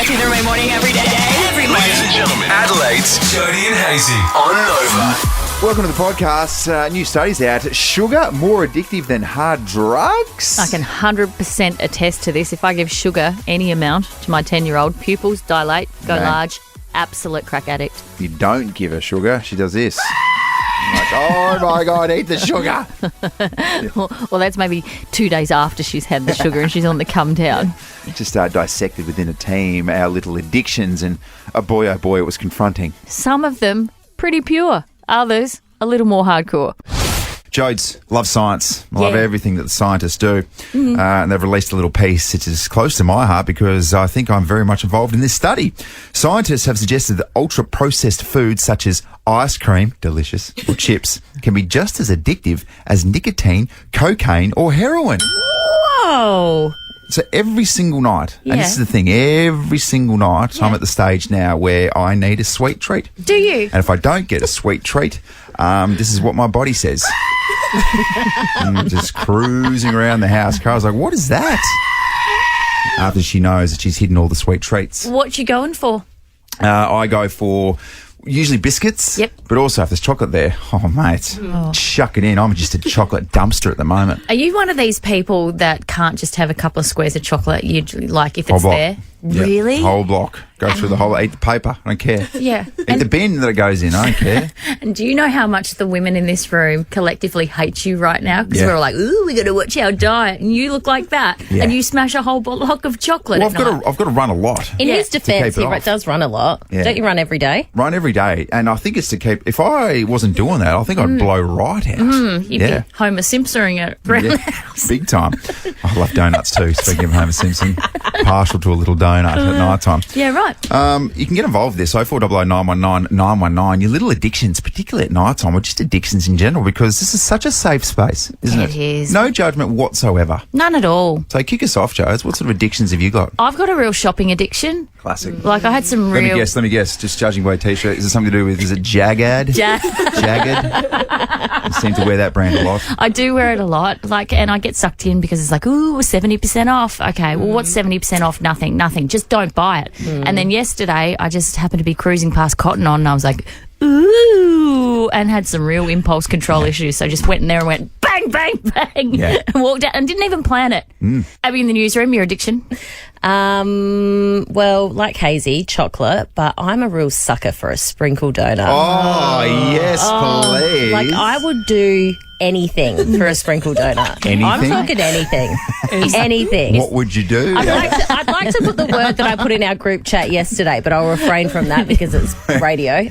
Matthew the morning every day. Every morning. Ladies and gentlemen, Adelaide's Jody and Hazy on Nova. Welcome to the podcast. New studies out. Sugar more addictive than hard drugs? I can 100% attest to this. If I give sugar any amount to my 10-year-old, pupils dilate, go large, absolute crack addict. If you don't give her sugar, she does this. Like, oh my God, eat the sugar. Well, that's maybe 2 days after she's had the sugar and she's on the come down. Just dissected within a team our little addictions, and oh boy, it was confronting. Some of them pretty pure, others a little more hardcore. Jodes, love science. I love Yeah. everything that the scientists do. And they've released a little piece. It is close to my heart because I think I'm very much involved in this study. Scientists have suggested that ultra-processed foods such as ice cream, delicious, or chips can be just as addictive as nicotine, cocaine, or heroin. Whoa! So every single night, and this Yeah. is the thing, every single night I'm at the stage now where I need a sweet treat. Do you? And if I don't get a sweet treat, this is what my body says. Just cruising around the house. Carl's like, what is that? After she knows that she's hidden all the sweet treats. What you going for? I go for usually biscuits. Yep. But also if there's chocolate there, oh, mate, chuck it in. I'm just a chocolate dumpster at the moment. Are you one of these people that can't just have a couple of squares of chocolate? You like if it's Whole block. there? Yep. Really? Whole block. Go through the whole, eat the paper. I don't care. Yeah. Eat the bin that it goes in. I don't care. And do you know how much the women in this room collectively hate you right now? Because Yeah. we're all like, ooh, we got to watch our diet. And you look like that. Yeah. And you smash a whole block of chocolate Well, at night. I've got to run a lot. In Yeah. his defence, keep it he off. does run a lot. Yeah. Don't you run every day? Run every day. And I think it's to keep, if I wasn't doing that, I think I'd blow right out. You'd be Homer Simpsoning it around the house. Big time. I love donuts too. Speaking of Homer Simpson, partial to a little donut at night time. Yeah, right. You can get involved with this, 0400 919 919. Your little addictions, particularly at night time, or just addictions in general, because this is such a safe space, isn't it? It is. No judgment whatsoever. None at all. So kick us off, Joes. What sort of addictions have you got? I've got a real shopping addiction. Classic. Like I had some Let real... me guess. Just judging by a t-shirt, is it something to do with, is it Jagged? Jagged? You seem to wear that brand a lot. I do wear it a lot, and I get sucked in because it's like, ooh, 70% off. Okay, well, what's 70% off? Nothing. Just don't buy it. And then yesterday, I just happened to be cruising past Cotton On, and I was like, ooh, and had some real impulse control issues. So I just went in there and went bang, bang, bang, Yeah. and walked out and didn't even plan it. Abby in the newsroom, your addiction? Well, like Hazy, chocolate, but I'm a real sucker for a sprinkle donut. Oh, yes, please. Like, I would do anything for a sprinkle donut. Anything? I'm talking anything. Anything. What would you do? I'd like to put the word that I put in our group chat yesterday, but I'll refrain from that because it's radio.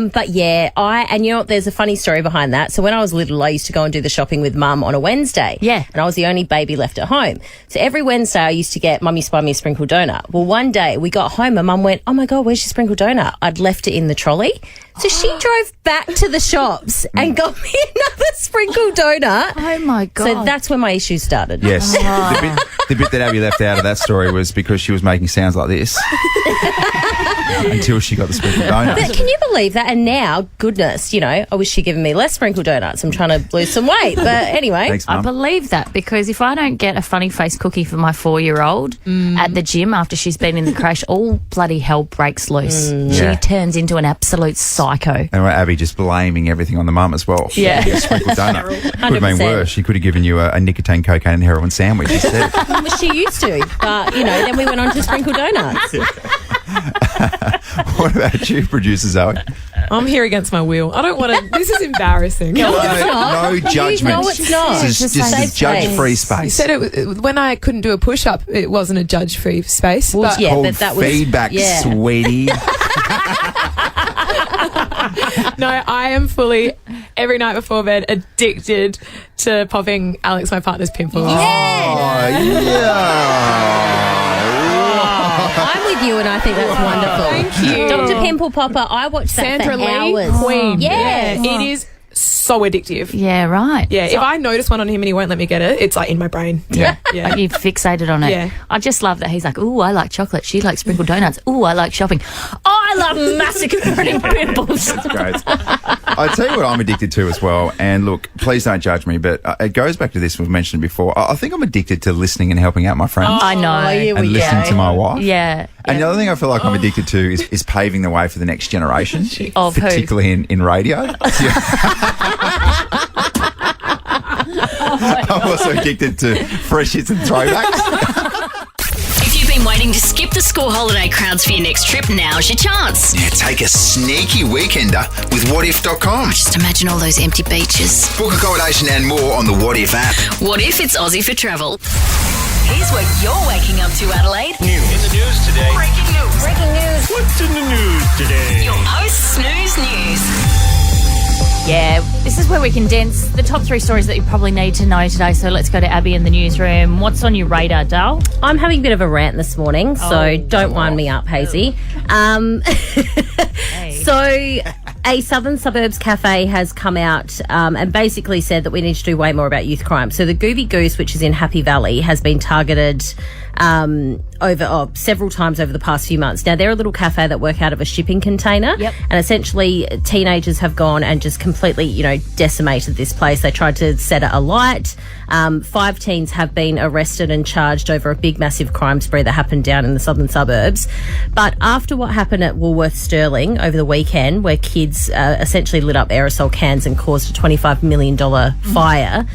But yeah, and you know what, there's a funny story behind that. So when I was little, I used to go and do the shopping with Mum on a Wednesday. Yeah. And I was the only baby left at home. So every Wednesday I used to get Mum used to buy me a sprinkle donut. Well, one day we got home and Mum went, oh my God, where's your sprinkle donut? I'd left it in the trolley. So she drove back to the shops and got me another sprinkle donut. Oh, my God. So that's when my issues started. Yes. The bit that Abby left out of that story was because she was making sounds like this until she got the sprinkle donut. But can you believe that? And now, goodness, I wish she'd given me less sprinkle donuts. I'm trying to lose some weight. But anyway. Thanks, I Mum. believe that because if I don't get a funny face cookie for my 4-year-old at the gym after she's been in the crash, all bloody hell breaks loose. Yeah. She turns into an absolute psycho. And Abby just blaming everything on the mum as well. Yeah. The sprinkle donut. Could have been 100%. worse. She could have given you a nicotine, cocaine and heroin sandwich instead. Well, she used to. But, then we went on to sprinkle donuts. What about you, producer Zoe? I'm here against my will. I don't want to. This is embarrassing. No judgment. No, it's not. This is just a Safe judge-free space. space. You said it when I couldn't do a push-up. It wasn't a judge-free space. Well, but yeah, Called but that was feedback, yeah. sweetie. no, I am fully every night before bed addicted to popping Alex, my partner's pimples. Oh, I'm with you, and I think that's wonderful. Thank you. Dr. Pimple Popper, I watched that Sandra for Lee, hours. Queen. Yes. It is so addictive. Yeah, right. Yeah, if I notice one on him and he won't let me get it, it's like in my brain. Yeah. Yeah. Like you've fixated on it. Yeah. I just love that he's like, ooh, I like chocolate. She likes sprinkled donuts. Ooh, I like shopping. Oh, I love massacring pimples. Great. I tell you what I'm addicted to as well. And look, please don't judge me, but it goes back to this we've mentioned before. I think I'm addicted to listening and helping out my friends. I know. And listening to my wife. Yeah. And the other thing I feel like I'm addicted to is paving the way for the next generation, Of who? particularly in radio. I'm also addicted to fresh hits and throwbacks. If you've been waiting to skip the school holiday crowds for your next trip, now's your chance. Yeah, take a sneaky weekender with whatif.com. Just imagine all those empty beaches. Book accommodation and more on the What If app. What if it's Aussie for travel? Here's what you're waking up to, Adelaide. In the news today. Breaking news. Breaking news. What's in the news today? Your post Snooze News. Yeah, this is where we condense the top 3 stories that you probably need to know today. So let's go to Abby in the newsroom. What's on your radar, Dal? I'm having a bit of a rant this morning, so don't wind me up, Hazy. So a Southern Suburbs cafe has come out and basically said that we need to do way more about youth crime. So the Goovy Goose, which is in Happy Valley, has been targeted over several times over the past few months. Now, they're a little cafe that work out of a shipping container. Yep. And essentially teenagers have gone and just completely, decimated this place. They tried to set it alight. 5 teens have been arrested and charged over a big, massive crime spree that happened down in the southern suburbs. But after what happened at Woolworth Sterling over the weekend, where kids essentially lit up aerosol cans and caused a $25 million fire,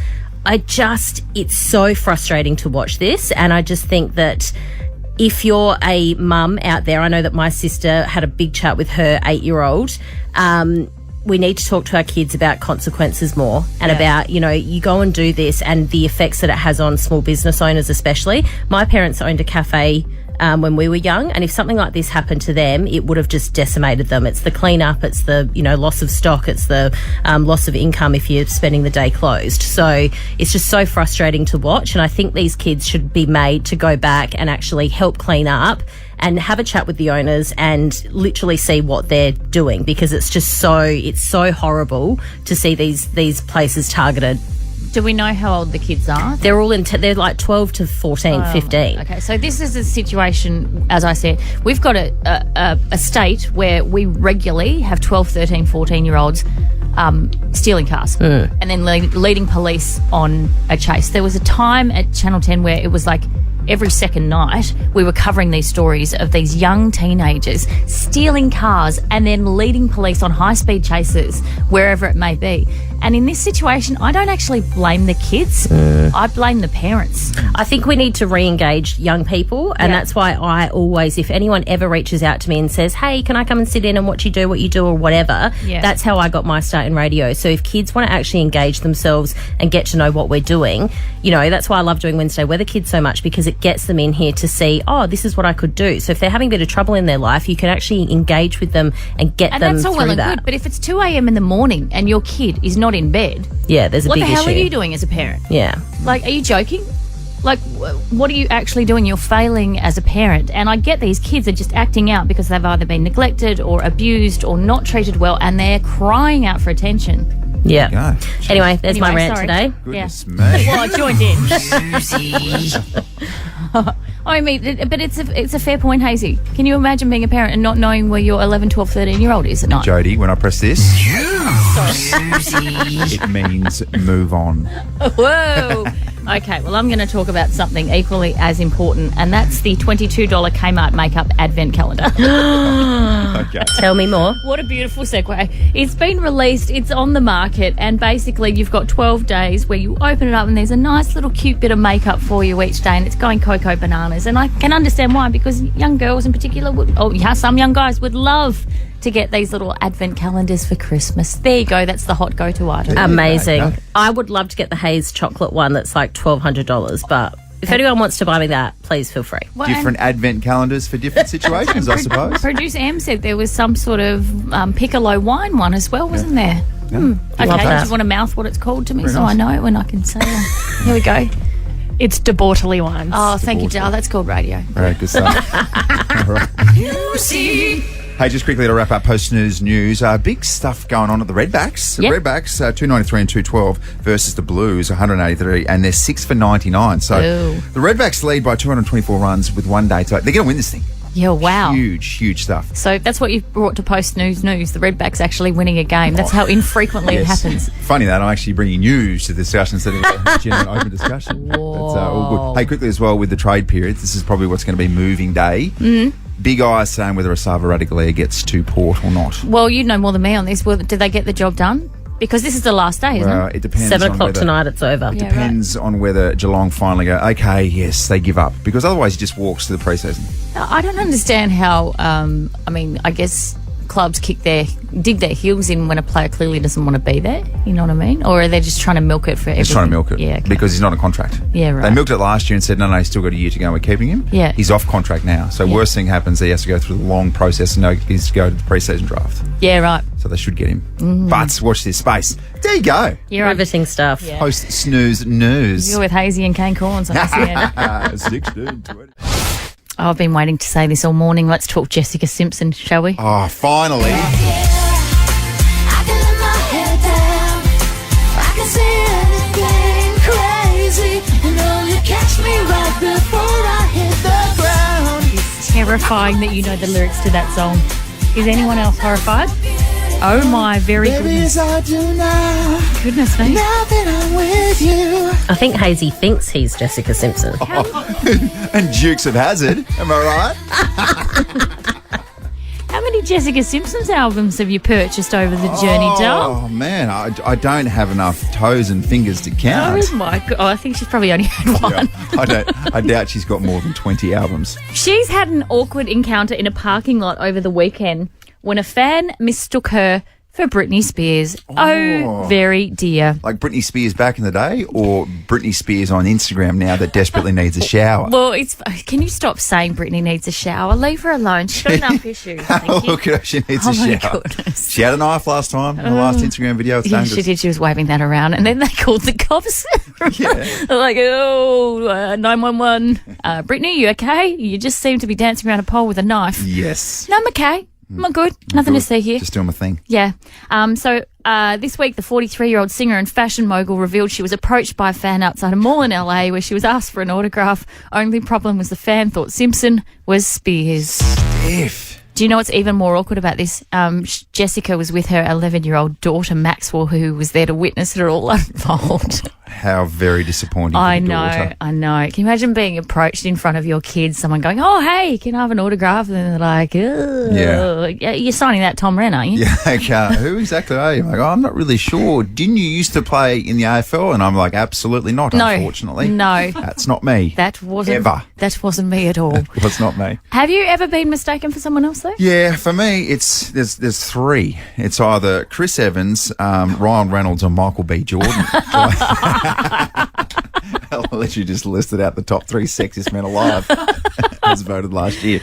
it's so frustrating to watch this. And I just think that if you're a mum out there, I know that my sister had a big chat with her 8-year-old. We need to talk to our kids about consequences more and about, you go and do this and the effects that it has on small business owners especially. My parents owned a cafe when we were young, and if something like this happened to them, it would have just decimated them. It's the cleanup, it's the loss of stock, it's the loss of income if you're spending the day closed. So it's just so frustrating to watch, and I think these kids should be made to go back and actually help clean up and have a chat with the owners and literally see what they're doing, because it's just so horrible to see these places targeted. Do we know how old the kids are? They're all they're like 12 to 14, 15. Okay, so this is a situation, as I said, we've got a state where we regularly have 12, 13, 14-year-olds stealing cars and then leading police on a chase. There was a time at Channel 10 where it was like every second night we were covering these stories of these young teenagers stealing cars and then leading police on high-speed chases wherever it may be. And in this situation, I don't actually blame the kids. I blame the parents. I think we need to re-engage young people, and that's why I always, if anyone ever reaches out to me and says, hey, can I come and sit in and watch you do what you do or whatever, that's how I got my start in radio. So if kids want to actually engage themselves and get to know what we're doing, that's why I love doing Wednesday Weather Kids so much, because it gets them in here to see, this is what I could do. So if they're having a bit of trouble in their life, you can actually engage with them and get them through that. And that's all well and good, but if it's 2 a.m. in the morning and your kid is not in bed, there's a big issue. What the hell are you doing as a parent? Yeah. Like, are you joking? Like, what are you actually doing? You're failing as a parent. And I get these kids are just acting out because they've either been neglected or abused or not treated well, and they're crying out for attention. Yeah. Anyway, there's my rant today. Goodness me. Well, I joined in. I mean, but it's a fair point, Hazy. Can you imagine being a parent and not knowing where your 11, 12, 13-year-old is at night? Jody, when I press this, Susie. it means move on. Whoa. Okay, well, I'm going to talk about something equally as important, and that's the $22 Kmart makeup advent calendar. Okay. Tell me more. What a beautiful segue. It's been released, it's on the market, and basically you've got 12 days where you open it up and there's a nice little cute bit of makeup for you each day, and it's going cocoa bananas. And I can understand why, because young girls in particular some young guys would love to get these little advent calendars for Christmas. There you go. That's the hot go-to item. Amazing. No. I would love to get the Haze chocolate one that's like $1,200, but if anyone wants to buy me that, please feel free. Well, Different advent calendars for different situations, I suppose. Producer M said there was some sort of piccolo wine one as well, wasn't there? Yeah. Love Okay, do that. you want to mouth what it's called to me Very so nice. I know and I can say Here we go. It's DeBortoli wines. Oh, thank you, Dal. That's called radio. All right, good stuff. All right. Hey, just quickly to wrap up post-snooze news, big stuff going on at the Redbacks. The Yep. Redbacks, 293 and 212 versus the Blues, 183, and they're 6 for 99. So Ooh. the Redbacks lead by 224 runs with 1 day to... They're going to win this thing. Yeah, wow. Huge stuff. So that's what you've brought to Post Snooze News. The Redbacks actually winning a game. That's how infrequently it happens. Funny that I'm actually bringing news to the discussion instead of a genuine open discussion. That's all good. Hey, quickly as well with the trade periods, this is probably what's going to be moving day. Big Eye saying whether Asava Radicale gets to Port or not. Well, you know more than me on this. Did they get the job done? Because this is the last day, isn't it? It depends 7 on o'clock whether, tonight, it's over. Yeah. Depends on whether Geelong finally go, okay, yes, they give up. Because otherwise he just walks to the pre-season. I don't understand how, I guess clubs dig their heels in when a player clearly doesn't want to be there. You know what I mean? Or are they just trying to milk it for everything? He's trying to milk it. Yeah, okay. Because he's not on contract. Yeah, right. They milked it last year and said, no, he's still got a year to go and we're keeping him. Yeah. He's off contract now. So worst thing happens, he has to go through the long process and he's to go to the pre-season draft. Yeah, right. So they should get him. But watch this space. There you go. You're on. Riveting stuff. Yeah. Post Snooze News. You're with Hazy and Kane Corns on SEN. 16, 20. I've been waiting to say this all morning. Let's talk Jessica Simpson, shall we? Oh, finally. I can let my head down. I can say anything crazy and only catch me right before I hit the ground. It's terrifying that you know the lyrics to that song. Is anyone else horrified? Oh my very goodness. I do now. Goodness me. Now that I'm with you. I think Hazy thinks he's Jessica Simpson. And Dukes of Hazzard. Am I right? How many Jessica Simpson's albums have you purchased over the journey, doll? Oh, man. I don't have enough toes and fingers to count. Oh my god! I think she's probably only had one. Yeah, I doubt she's got more than 20 albums. She's had an awkward encounter in a parking lot over the weekend when a fan mistook her for Britney Spears. Oh, very dear. Like Britney Spears back in the day or Britney Spears on Instagram now that desperately needs a shower? Well, can you stop saying Britney needs a shower? Leave her alone. She's got enough issues. Thank you. Look at her. She needs Oh a my shower. goodness. She had a knife last time in the last Instagram video. It's Yeah, dangerous. she did. She was waving that around, and then they called the cops. Yeah. They're like, 911. Brittany, you okay? You just seem to be dancing around a pole with a knife. Yes. No, I'm okay. I'm good. Nothing to see here. Just doing my thing. Yeah. So this week, the 43-year-old singer and fashion mogul revealed she was approached by a fan outside a mall in LA where she was asked for an autograph. Only problem was the fan thought Simpson was Spears. Do you know what's even more awkward about this? Jessica was with her 11-year-old daughter, Maxwell, who was there to witness it all unfold. How very disappointing. I for the know, daughter. I know. Can you imagine being approached in front of your kids, someone going, oh, hey, can I have an autograph? And they're like, yeah, you're signing that Tom Wren, aren't you? Yeah, okay. Who exactly are you? I'm like, I'm not really sure. Didn't you used to play in the AFL? And I'm like, absolutely not, No, unfortunately. no. That's not me. That wasn't Ever. me at all. That's not me. Have you ever been mistaken for someone else, though? Yeah, for me, there's three. It's either Chris Evans, Ryan Reynolds, or Michael B. Jordan. I'll let you just list it out the top 3 sexiest men alive as voted last year.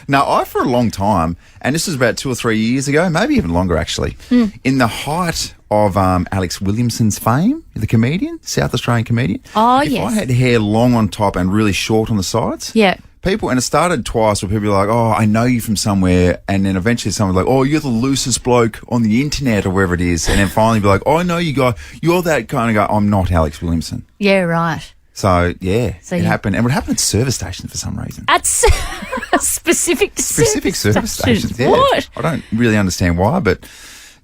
Now, I, for a long time, and this was about 2 or 3 years ago, maybe even longer actually, in the height of Alex Williamson's fame, the comedian, South Australian comedian. Oh, if yes. I had hair long on top and really short on the sides. Yeah. People, and it started twice where people were like, oh, I know you from somewhere. And then eventually someone was like, oh, you're the loosest bloke on the internet or wherever it is. And then finally be like, oh, I know you guy. You're that kind of guy. I'm not Alex Williamson. Yeah, right. So, yeah, So it you- happened. And it happened at service stations for some reason. At specific Service stations, yeah. What? I don't really understand why, but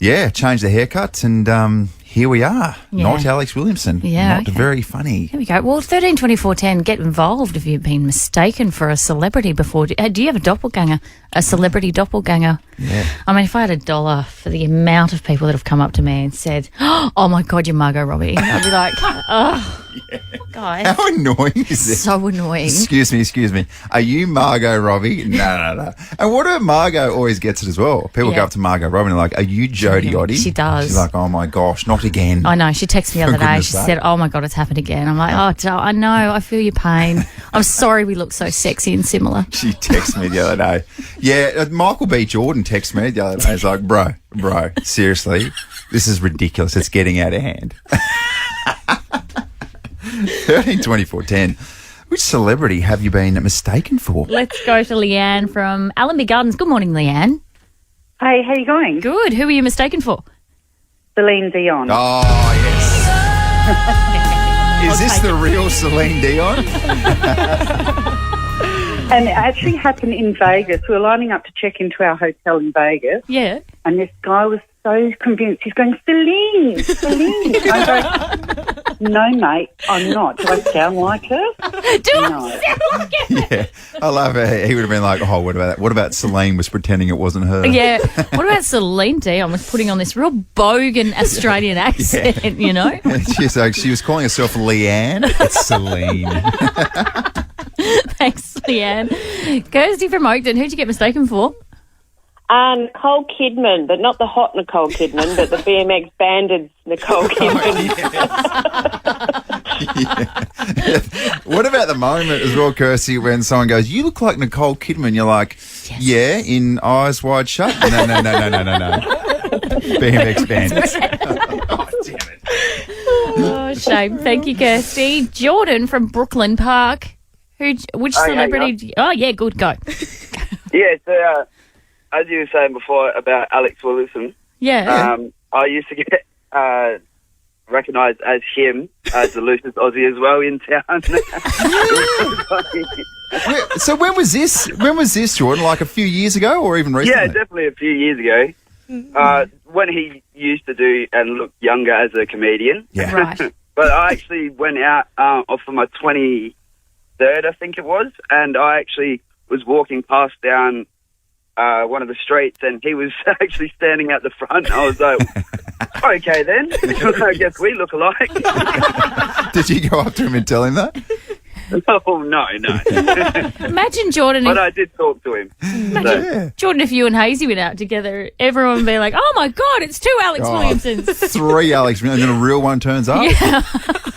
yeah, changed the haircuts and here we are. Yeah. Not Alex Williamson. Yeah, Not okay. very funny. Here we go. Well, 13 24 10, get involved if you've been mistaken for a celebrity before. Do you have a doppelganger? A celebrity doppelganger? Yeah. I mean, if I had $1 for the amount of people that have come up to me and said, oh my God, you're Margot Robbie, I'd be like, oh, guys, How annoying is this? so annoying. Excuse me. Are you Margot Robbie? No. And what if Margot always gets it as well? People Yeah. go up to Margot Robbie and they're like, are you Jodie Oddie? She does. She's like, oh my gosh, not again. I know. She texted me the For other day. goodness She sake. said, oh my God, it's happened again. I'm like, oh, Jo, I know. I feel your pain. I'm sorry we look so sexy and similar. She texted me the other day. Yeah, Michael B. Jordan texted me the other day. He's like, bro, seriously, this is ridiculous. It's getting out of hand. 13 24 10. Which celebrity have you been mistaken for? Let's go to Leanne from Allenby Gardens. Good morning, Leanne. Hey, how you going? Good. Who were you mistaken for? Celine Dion. Oh, yes. Is this the real Celine Dion? And it actually happened in Vegas. We were lining up to check into our hotel in Vegas, Yeah. and this guy was so convinced. He's going, Celine, Celine. I go, no, mate, I'm not. Do I sound like her? Do No. I sound like it? Yeah. I love it. He would have been like, oh, what about that? What about Celine was pretending it wasn't her? Yeah. What about Celine Dion was putting on this real bogan Australian accent, you know? She's like, she was calling herself Leanne. It's Celine. Thanks, Leanne. Kirsty from Oakden, who'd you get mistaken for? Nicole Kidman, but not the hot Nicole Kidman, but the BMX banded Nicole Kidman. Yeah. What about the moment as well, Kirsty, when someone goes, you look like Nicole Kidman? You're like, yeah, in Eyes Wide Shut? No. BMX bandits. Oh, damn it. Oh, shame. Thank you, Kirsty. Jordan from Brooklyn Park. Which celebrity? Oh, yeah, good. Go. Yeah, so as you were saying before about Alex Willison, Yeah. I used to get recognised as him, as the loosest Aussie as well in town. So when was this? When was this, Jordan? Like a few years ago, or even recently? Yeah, definitely a few years ago. When he used to do and look younger as a comedian. Yeah. Right. But I actually went out for my 23rd, I think it was, and I actually was walking past down one of the streets, and he was actually standing at the front. I was like, okay then, I guess we look alike. Did you go up to him and tell him that? Oh, no. Imagine Jordan. But I did talk to him. Yeah. Jordan, if you and Hazy went out together, everyone would be like, oh my God, it's two Alex Williamsons. 3 Alex, and then a real one turns up. Yeah.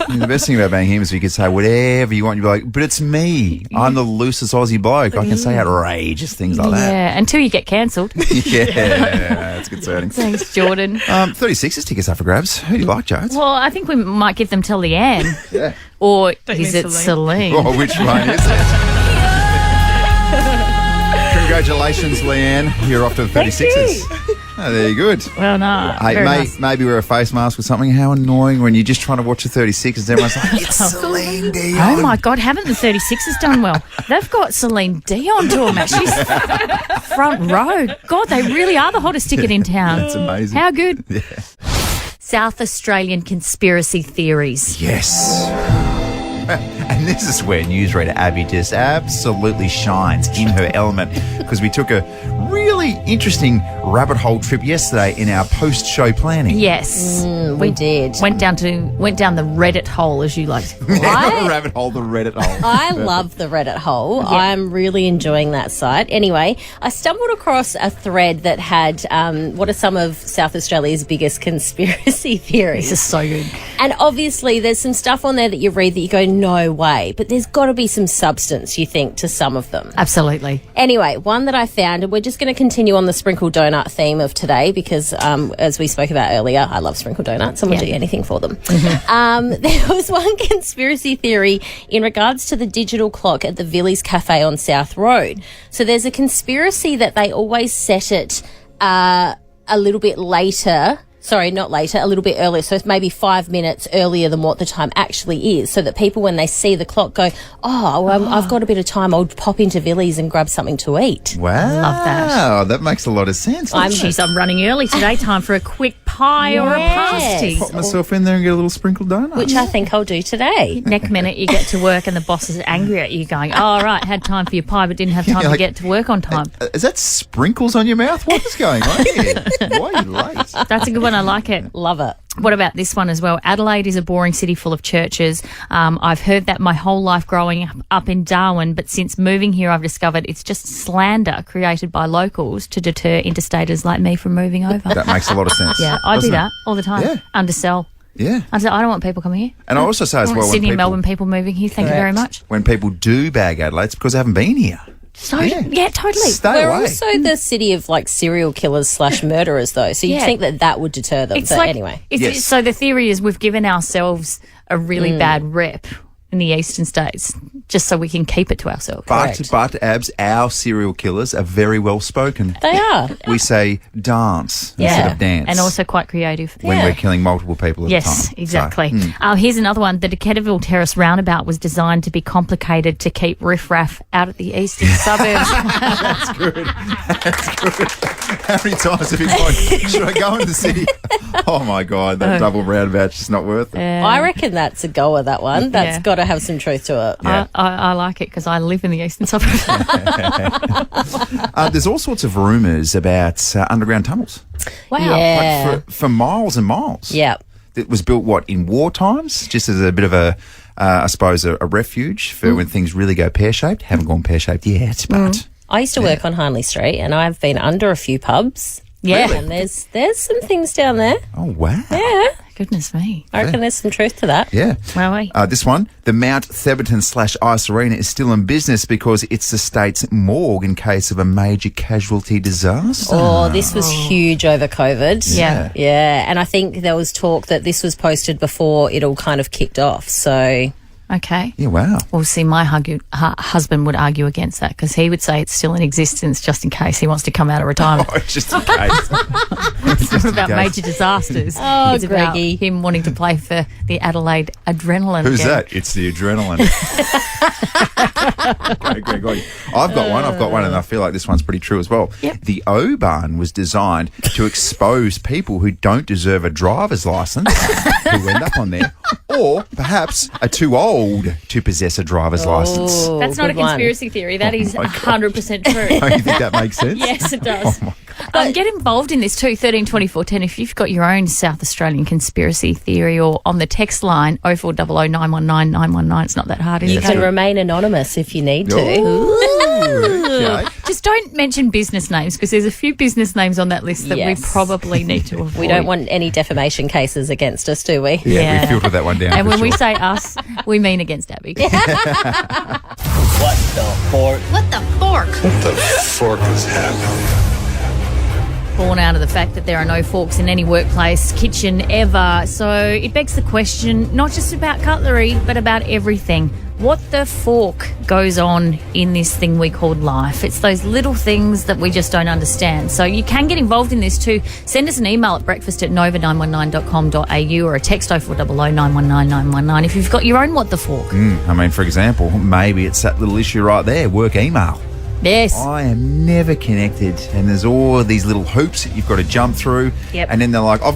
And the best thing about being him is you can say whatever you want. You'd be like, but it's me. I'm the loosest Aussie bloke. I can say outrageous things like that. Yeah, until you get cancelled. Yeah, that's concerning. Thanks, Jordan. 36's tickets up for grabs. Who do you like, Jones? Well, I think we might give them to Leanne. Yeah. Or Don't is mean it Celine. Celine? Oh, which one is it? Congratulations, Leanne. You're off to the 36ers. Oh, there you good. Well, no. Hey, very nice. maybe wear a face mask or something. How annoying when you're just trying to watch the 36ers and everyone's like, it's Celine Dion. Oh, my God, haven't the 36ers done well? They've got Celine Dion to them, actually. Front row. God, they really are the hottest ticket in town. That's amazing. How good. Yeah. South Australian conspiracy theories. Yes. And this is where newsreader Abby just absolutely shines in her element, because we took a really interesting rabbit hole trip yesterday in our post-show planning. Yes. We did. Went down the Reddit hole, as you like to call it. Rabbit hole, the Reddit hole. I love the Reddit hole. I'm really enjoying that site. Anyway, I stumbled across a thread that had what are some of South Australia's biggest conspiracy theories. This is so good. And obviously there's some stuff on there that you read that you go, no way. But there's got to be some substance, you think, to some of them. Absolutely. Anyway, one that I found, and we're just going to continue on the sprinkle donut theme of today because, as we spoke about earlier, I love sprinkle donuts and will do anything for them. There was one conspiracy theory in regards to the digital clock at the Villiers Cafe on South Road. So there's a conspiracy that they always set it a little bit later. Sorry, not later, a little bit earlier. So it's maybe 5 minutes earlier than what the time actually is, so that people, when they see the clock, go, I've got a bit of time. I'll pop into Villiers and grab something to eat. Wow. Love that. Oh, that makes a lot of sense. I'm running early today. Time for a quick pie or a pasty. Pop myself in there and get a little sprinkled donut. Which I think I'll do today. Next minute you get to work and the boss is angry at you going, oh, right, had time for your pie but didn't have time to get to work on time. Is that sprinkles on your mouth? What is going on here? Why are you late? That's a good one. I like it. Love it. What about this one as well? Adelaide is a boring city full of churches. I've heard that my whole life growing up in Darwin, but since moving here I've discovered it's just slander created by locals to deter interstaters like me from moving over. That makes a lot of sense. Yeah, I do doesn't it? that all the time. Yeah. Undersell. Yeah. I don't want people coming here. And I also say as I well, want when Sydney, people, Melbourne people moving here. Thank you very much. when people do bag Adelaide, it's because they haven't been here. So, yeah, totally. Stay We're away. also the city of like serial killers / murderers, though. So you'd think that would deter them. It's but like, anyway. Yes. So the theory is we've given ourselves a really bad rep in the eastern states just so we can keep it to ourselves. But Abs, our serial killers are very well spoken. They are. We say dance instead of dance. And also quite creative. when we're killing multiple people at a time. Yes, exactly. So, Here's another one. The Decaturville Terrace roundabout was designed to be complicated to keep riffraff out of the eastern suburbs. That's good. That's good. How many times have you gone, should I go in the city? Oh, my God, that double roundabout's just not worth it. I reckon that's a goer, that one. That's got to have some truth to it. Yeah. I like it because I live in the eastern suburbs. There's all sorts of rumours about underground tunnels. Wow. Yeah. Like for miles and miles. Yeah. It was built, in war times? Just as a bit of a, I suppose, a refuge for when things really go pear-shaped. Haven't gone pear-shaped yet, but... I used to work on Hindley Street, and I've been under a few pubs. Yeah. Really? And there's some things down there. Oh, wow. Yeah. Goodness me. I reckon there's some truth to that. Yeah. Wow. This one, the Mount Theberton / Ice Arena is still in business because it's the state's morgue in case of a major casualty disaster. Oh, this was huge over COVID. Yeah. Yeah. And I think there was talk that this was posted before it all kind of kicked off. So... Okay. Yeah, wow. Well, see, my husband would argue against that because he would say it's still in existence just in case he wants to come out of retirement. Oh, just in case. It's not about major disasters. Oh, it's about Greggy. him wanting to play for the Adelaide Adrenaline. Who's gang. that? It's the adrenaline. Okay. I've got one, and I feel like this one's pretty true as well. Yep. The O-Bahn was designed to expose people who don't deserve a driver's license who end up on there, or perhaps are too old to possess a driver's license. That's not a good one. conspiracy theory. That is my God. 100% true. Don't you think that makes sense? Yes, it does. Oh, my God. Get involved in this too, 13 24 10. If you've got your own South Australian conspiracy theory or on the text line 0400 919 919. It's not that hard, is You it? can remain anonymous if you need to. Okay. Just don't mention business names because there's a few business names on that list that Yes. we probably need to avoid. We don't want any defamation cases against us, do we? Yeah, Yeah. we filtered that one down. And for when we sure. say us, we mean against Abby. What the fork? What the fork? The fork is happening. Born out of the fact that there are no forks in any workplace, kitchen ever. So it begs the question, not just about cutlery, but about everything. What the fork goes on in this thing we call life? It's those little things that we just don't understand. So you can get involved in this too. Send us an email at breakfast@nova919.com.au or a text 0400 919 919 if you've got your own what the fork. I mean, for example, maybe it's that little issue right there, work email. Yes. I am never connected, and there's all these little hoops that you've got to jump through. Yep. And then they're like, I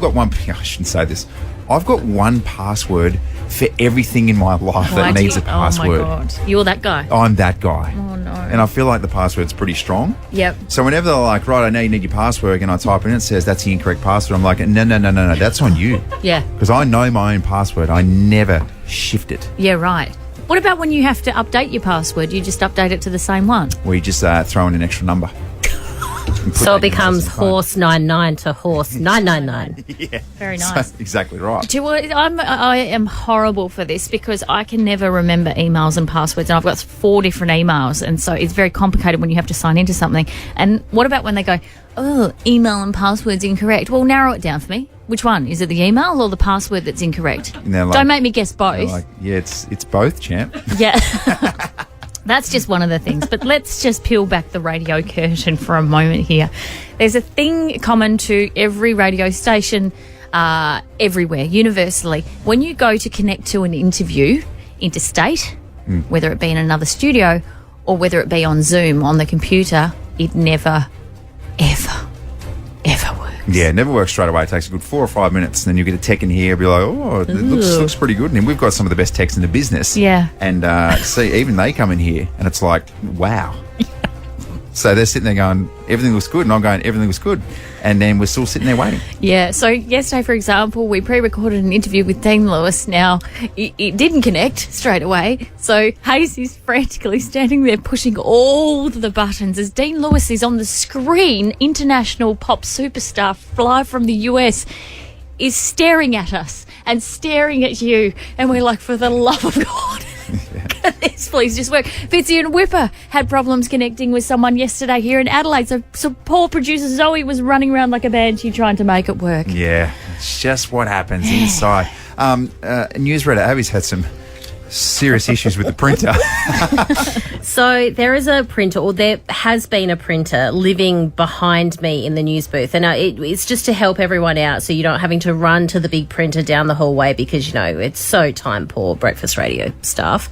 shouldn't say this. I've got one password for everything in my life that needs a password. Oh my God. You're that guy. I'm that guy. Oh no. And I feel like the password's pretty strong. Yep. So whenever they're like, right, I know you need your password, and I type in it says that's the incorrect password, I'm like, no, that's on you. Yeah. Because I know my own password. I never shift it. Yeah, right. What about when you have to update your password? You just update it to the same one. We just throw in an extra number. So it becomes horse 99 to horse 999. Yeah. Very nice. So, exactly right. Do you know what? I am horrible for this because I can never remember emails and passwords, and I've got 4 different emails, and so it's very complicated when you have to sign into something. And what about when they go, oh, email and password's incorrect? Well, narrow it down for me. Which one? Is it the email or the password that's incorrect? And they're like- Don't make me guess both. They're like, yeah, it's both, champ. Yeah. That's just one of the things. But let's just peel back the radio curtain for a moment here. There's a thing common to every radio station everywhere, universally. When you go to connect to an interview interstate, whether it be in another studio or whether it be on Zoom on the computer, it never, ever works. Yeah, it never works straight away. It takes a good 4 or 5 minutes, and then you get a tech in here, be like, oh, it looks pretty good. And we've got some of the best techs in the business. Yeah. And see, even they come in here, and it's like, wow. So they're sitting there going, everything looks good, and I'm going, everything looks good. And then we're still sitting there waiting. Yeah, so yesterday, for example, we pre-recorded an interview with Dean Lewis. Now, it didn't connect straight away, so Hayes is frantically standing there pushing all the buttons as Dean Lewis is on the screen. International pop superstar fly from the US is staring at us and staring at you, and we're like, for the love of God. Can this please just work? Fitzy and Whipper had problems connecting with someone yesterday here in Adelaide, so poor producer Zoe was running around like a banshee trying to make it work. Yeah, it's just what happens inside. Newsreader Abby's had some serious issues with the printer. So there is a printer, or there has been a printer living behind me in the news booth, and it's just to help everyone out, so you're not having to run to the big printer down the hallway because, you know, it's so time poor, breakfast radio staff.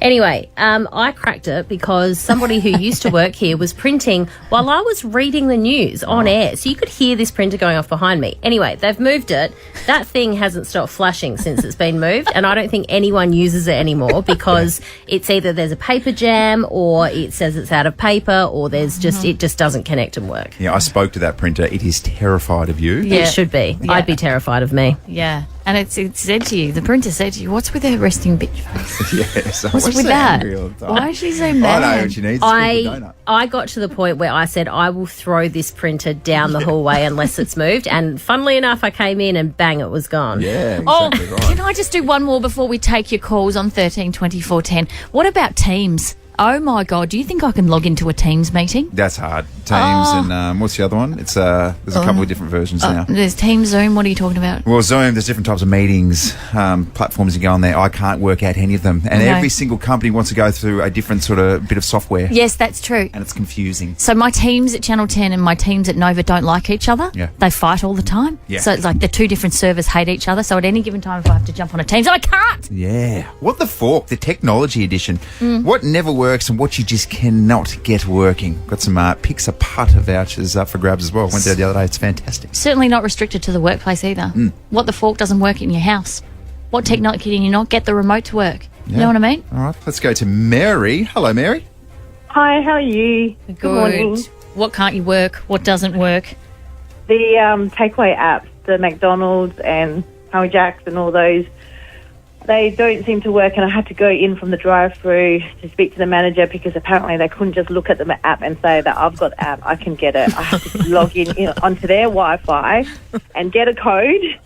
Anyway, I cracked it because somebody who used to work here was printing while I was reading the news on air. So you could hear this printer going off behind me. Anyway, they've moved it. That thing hasn't stopped flashing since it's been moved. And I don't think anyone uses it anymore because it's either there's a paper jam or it says it's out of paper or there's just it just doesn't connect and work. Yeah, I spoke to that printer. It is terrified of you. It should be. Yeah. I'd be terrified of me. Yeah. And it said to you, the printer said to you, what's with her resting bitch face? Yes. What's with that? Why is she so mad? I know what she needs. I got to the point where I said, I will throw this printer down the hallway unless it's moved. And funnily enough, I came in and bang, it was gone. Yeah, Oh, exactly right. can I just do one more before we take your calls on 13 24 10? What about Teams? Oh my God, do you think I can log into a Teams meeting? That's hard. Teams and what's the other one? It's there's a couple of different versions now. There's Teams, Zoom, what are you talking about? Well, Zoom, there's different types of meetings, platforms you go on there. I can't work out any of them. And No. every single company wants to go through a different sort of bit of software. Yes, that's true. And it's confusing. So my teams at Channel 10 and my teams at Nova don't like each other. Yeah. They fight all the time. Yeah. So it's like the two different servers hate each other. So at any given time, if I have to jump on a Teams, I can't. Yeah. What the fork? The technology edition. What never works and what you just cannot get working. Got some Pixar Putter vouchers up for grabs as well. Went there the other day. It's fantastic. Certainly not restricted to the workplace either. What the fork doesn't work in your house. What technology can you not get the remote to work? You know what I mean? All right. Let's go to Mary. Hello, Mary. Hi, how are you? Good morning. What can't you work? What doesn't work? The takeaway apps, the McDonald's and Hungry Jack's and all those, they don't seem to work, and I had to go in from the drive-through to speak to the manager because apparently they couldn't just look at the app and say that I've got the app, I can get it. I had to log in onto their Wi-Fi and get a code,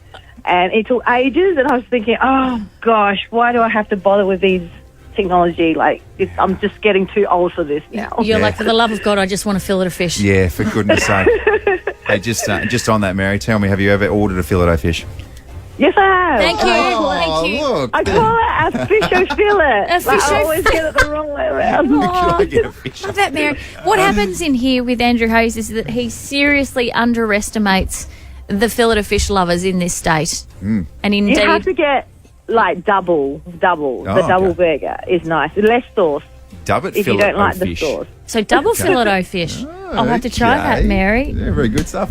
and it took ages, and I was thinking, oh, gosh, why do I have to bother with these technology? Like, I'm just getting too old for this now. You're like, for the love of God, I just want to fillet a fish. Yeah, for goodness sake. Hey, just on that, Mary, tell me, have you ever ordered a fillet fish? Yes, I have. Thank you. Thank you. Look. I call it a fish fillet. A fish I always get it the wrong way around. Can I get a fish? Love that, Mary. What happens in here with Andrew Hayes is that he seriously underestimates the fillet of fish lovers in this state. And indeed, You have to get like double. The double burger is nice. Less sauce Dub it, if you fillet don't like of the fish. sauce. so double fillet fish. I'll have to try that, Okay. Mary. Yeah, very good stuff.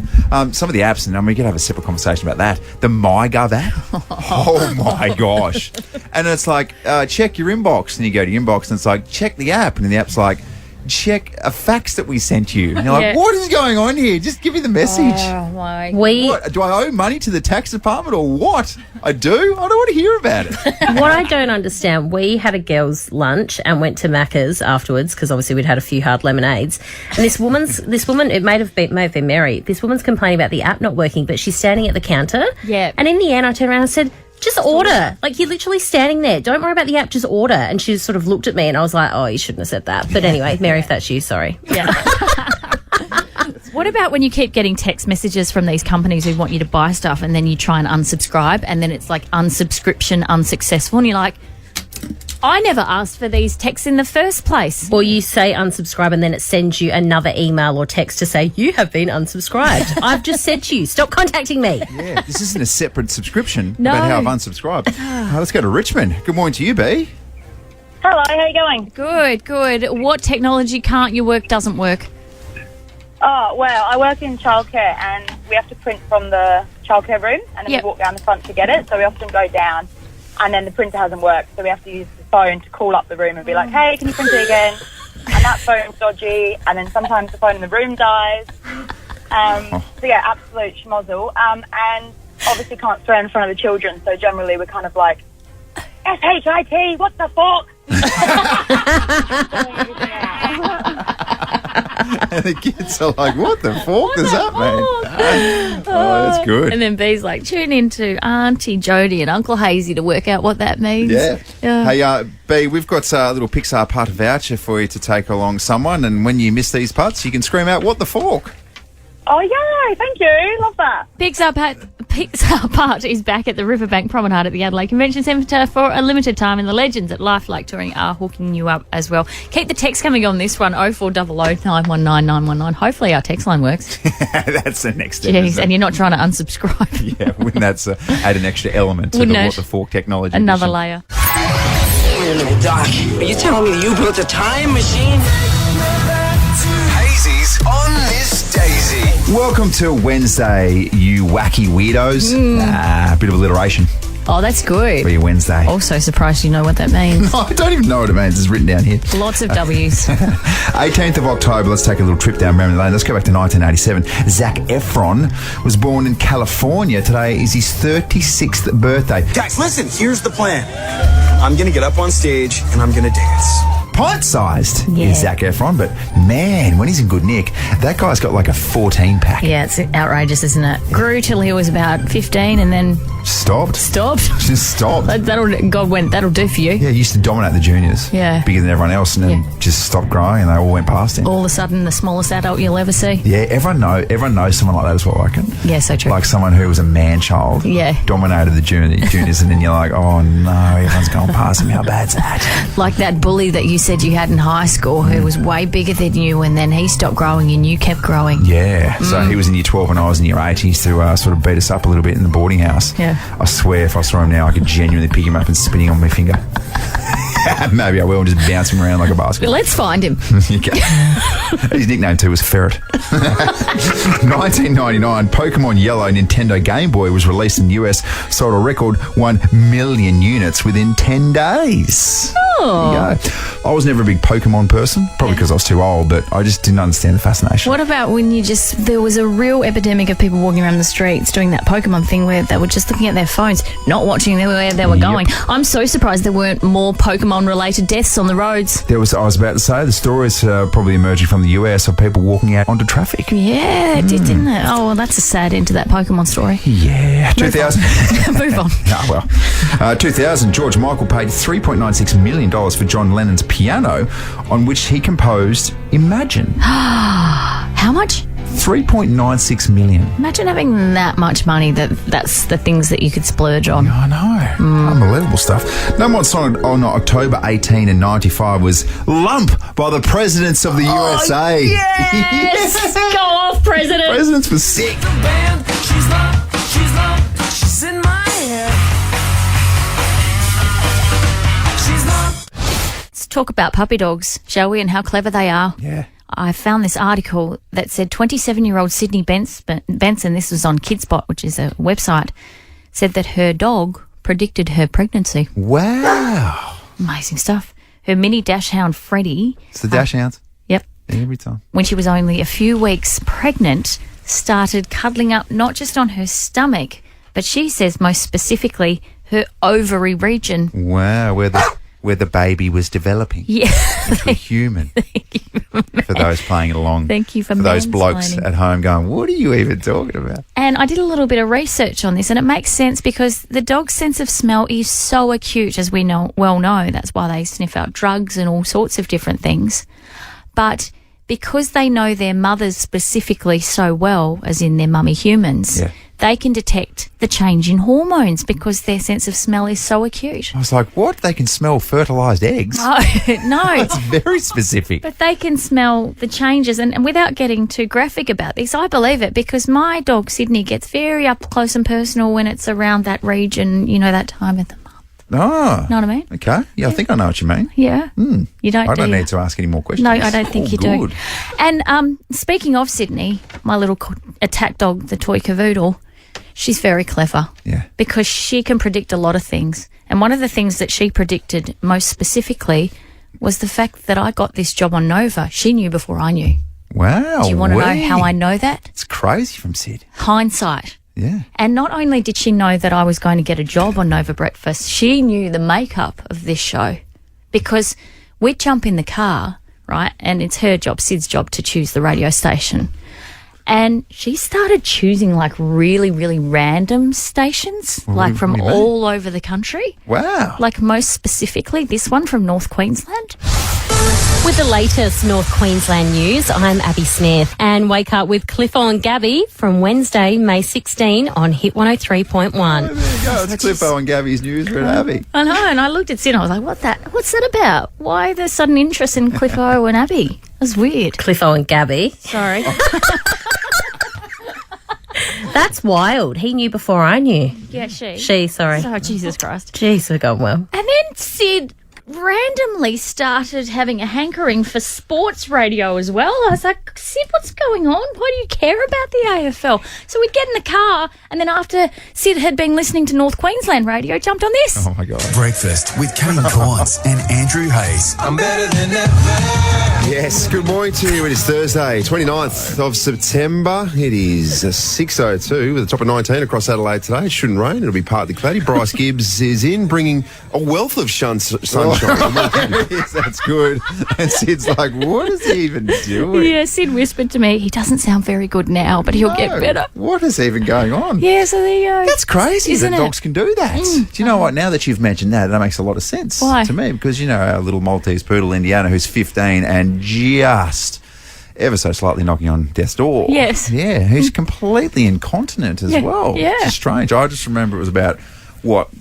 Some of the apps, and we could have a separate conversation about that. The MyGov app. Oh my gosh. And it's like, check your inbox. And you go to your inbox and it's like, check the app. And then the app's like, check a fax that we sent you. And you're like, Yeah. what is going on here? Just give me the message. Oh my. What? Do I owe money to the tax department or what? I do? I don't want to hear about it. What I don't understand, we had a girls' lunch and went to Macca's afterwards because obviously we'd had a few hard lemonades. And this woman, it may have been Mary. This woman's complaining about the app not working, but she's standing at the counter. Yeah. And in the end, I turned around and said, just order. Like, you're literally standing there. Don't worry about the app, just order. And she just sort of looked at me and I was like, oh, you shouldn't have said that. But anyway, Mary, if that's you, sorry. Yeah. What about when you keep getting text messages from these companies who want you to buy stuff and then you try and unsubscribe and then it's like unsubscription unsuccessful and you're like, I never asked for these texts in the first place. Or you say unsubscribe and then it sends you another email or text to say, you have been unsubscribed. I've just said to you, stop contacting me. Yeah, this isn't a separate subscription No. about how I've unsubscribed. Let's go to Richmond. Good morning to you, B. Hello, how you going? Good. What technology can't you work, doesn't work? Oh, well, I work in childcare and we have to print from the childcare room and then Yep. we walk down the front to get it. So we often go down and then the printer hasn't worked. So we have to use the phone to call up the room and be like, hey, can you print it again? And that phone's dodgy. And then sometimes the phone in the room dies. So yeah, absolute schmozzle. And obviously can't swear in front of the children. So generally we're kind of like, S-H-I-T, what's the fork? And the kids are like, what the fork does that mean? Oh, that's good. And then B's like, tune into Auntie Jody and Uncle Hazy to work out what that means. Yeah. Yeah. Hey, B, we've got a little Pixar Putter voucher for you to take along someone, and when you miss these putts, you can scream out, what the fork? Oh, yay. Thank you. Love that. Pixar Part is back at the Riverbank Promenade at the Adelaide Convention Centre for a limited time, and the legends at Lifelike Touring are hooking you up as well. Keep the text coming on this one, 0400 919 919. Hopefully our text line works. That's the next step. Jeez, and you're not trying to unsubscribe. Yeah, wouldn't that add an extra element to the fork technology? Another edition. layer. Wait a minute, Doc. Are you telling me you built a time machine? Hazy's on Miss Daisy. Welcome to Wednesday, you wacky weirdos. A bit of alliteration Oh, that's good. for your Wednesday. Also surprised you know what that means. I don't even know what it means. It's written down here. Lots of W's. 18th of October, let's take a little trip down memory lane. Let's go back to 1987. Zac Efron was born in California. Today is his 36th birthday. Guys, listen, here's the plan. I'm going to get up on stage and I'm going to dance. Pint-sized is Zac Efron, but man, when he's in good nick, that guy's got like a 14-pack. Yeah, it's outrageous, isn't it? Grew till he was about 15 and then Stopped. Just stopped. That'll do for you. Yeah, he used to dominate the juniors. Yeah. Bigger than everyone else, and then just stopped growing, and they all went past him. All of a sudden, the smallest adult you'll ever see. Yeah, everyone knows someone like that as well, I reckon. Yeah, so true. Like someone who was a man-child. Yeah. Dominated the juniors, and then you're like, oh no, everyone's going past him. How bad's that? Like that bully that you said you had in high school who was way bigger than you, and then he stopped growing and you kept growing. Yeah. So he was in year 12 and I was in year 8. He used to sort of beat us up a little bit in the boarding house. Yeah. I swear, if I saw him now, I could genuinely pick him up and spin him on my finger. Maybe I will, and just bounce him around like a basketball. Let's find him. His nickname too was Ferret. 1999, Pokemon Yellow Nintendo Game Boy was released in the US, sold a record 1 million units within 10 days. Oh. There you go. I was never a big Pokemon person, probably because I was too old, but I just didn't understand the fascination. What about when there was a real epidemic of people walking around the streets doing that Pokemon thing where they were just looking at their phones, not watching where they were going? I'm so surprised there weren't more Pokemon-related deaths on the roads. I was about to say, the stories probably emerging from the US of people walking out onto traffic. Yeah, it did, didn't it? Oh, well, that's a sad end to that Pokemon story. Yeah. 2000. Move on. 2000, George Michael paid $3.96 million for John Lennon's piano, on which he composed Imagine. How much? $3.96 million. Imagine having that much money that's the things that you could splurge on. I know. Unbelievable stuff. Number one song on October 18 and 95 was Lump by the Presidents of the USA. Yes! Go off, President! Presidents were sick. The band, she's lump, she's in my head. She's lump. Let's talk about puppy dogs, shall we, and how clever they are. Yeah. I found this article that said 27-year-old Sydney Benson, this was on KidSpot, which is a website, said that her dog predicted her pregnancy. Wow. Amazing stuff. Her mini dachshund, Freddie. It's the dachshunds. Yep. Every time. When she was only a few weeks pregnant, started cuddling up not just on her stomach, but she says most specifically her ovary region. Wow, where the baby was developing. Yeah. Into a human. For those playing along. Thank you for those blokes mansplaining. at home going, what are you even talking about? And I did a little bit of research on this, and it makes sense because the dog's sense of smell is so acute, as we well know. That's why they sniff out drugs and all sorts of different things. But because they know their mothers specifically so well, as in their mummy humans, they can detect the change in hormones because their sense of smell is so acute. I was like, what? They can smell fertilised eggs? No. That's very specific. But they can smell the changes. And without getting too graphic about this, I believe it because my dog, Sydney, gets very up close and personal when it's around that region, that time of the month. Oh. Know what I mean? Okay. Yeah, I think I know what you mean. Yeah. You don't. I don't need to ask any more questions. No, I don't think you good. do. And speaking of Sydney, my little attack dog, the toy cavoodle, she's very clever. Yeah. Because she can predict a lot of things. And one of the things that she predicted most specifically was the fact that I got this job on Nova. She knew before I knew. Wow. Do you want to know how I know that? It's crazy from Sid. Hindsight. Yeah. And not only did she know that I was going to get a job on Nova Breakfast, she knew the makeup of this show because we'd jump in the car, right, and it's her job, Sid's job, to choose the radio station. And she started choosing like really, really random stations, like from all over the country. Wow. Like most specifically this one from North Queensland. With the latest North Queensland news, I'm Abby Smith. And wake up with Cliffo and Gabby from Wednesday, May 16 on Hit 103.1. There you go. It's Cliffo and Gabby's news for Abby. I know, and I looked at Sin, I was like, what's that about? Why the sudden interest in Cliffo and Abby? That's weird. Cliffo and Gabby. Sorry. That's wild. He knew before I knew. Yeah, she. She, sorry. Oh, Jesus Christ. Jeez, we're going well. And then Sid randomly started having a hankering for sports radio as well. I was like, Sid, what's going on? Why do you care about the AFL? So we'd get in the car, and then after Sid had been listening to North Queensland radio, jumped on this. Oh, my God. Breakfast with Kane Corns and Andrew Hayes. I'm better than ever. Yes, good morning to you. It is Thursday, 29th of September. It is 6:02 with a top of 19 across Adelaide today. It shouldn't rain. It'll be partly cloudy. Bryce Gibbs is in, bringing a wealth of sunshine. Yes, that's good. And Sid's like, what is he even doing? Yeah, Sid whispered to me, he doesn't sound very good now, but he'll get better. What is even going on? Yeah, so there you go. That's crazy Isn't that it? dogs can do that. Do you know what? Now that you've mentioned that, that makes a lot of sense Why? to me, because, you know, our little Maltese poodle, Indiana, who's 15 and just ever so slightly knocking on death's door. Yes. Yeah, who's completely incontinent as well. Yeah. It's just strange. I just remember it was about,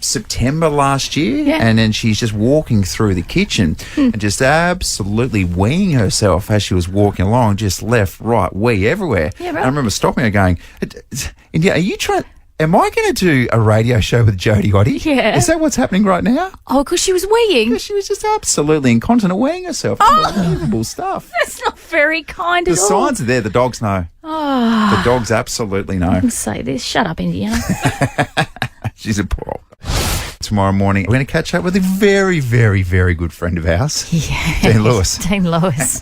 September last year? Yeah. And then she's just walking through the kitchen and just absolutely weeing herself as she was walking along, just left, right, wee everywhere. Yeah, And right. I remember stopping her going, India, are you trying... Am I going to do a radio show with Jodie Oddie? Yeah. Is that what's happening right now? Oh, because she was weeing. She was just absolutely incontinent, weeing herself. Unbelievable stuff. That's not very kind The at all. signs are there. The dogs know. Oh. The dogs absolutely know. I'll say this. Shut up, Indiana. She's a poor old. Tomorrow morning, we're going to catch up with a very, very, very good friend of ours. Yeah. Dean Lewis. Dean Lewis.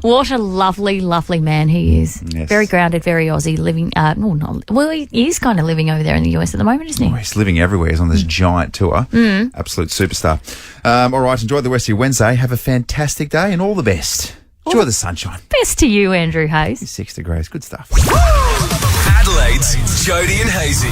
What a lovely, lovely man he is. Yes. Very grounded, very Aussie, living, he is kind of living over there in the US at the moment, isn't he? Oh, he's living everywhere. He's on this giant tour. Absolute superstar. All right, enjoy the rest of your Wednesday. Have a fantastic day and all the best. Enjoy the sunshine. Best to you, Andrew Hayes. 6 degrees. Good stuff. Adelaide's Jodie and Hazy.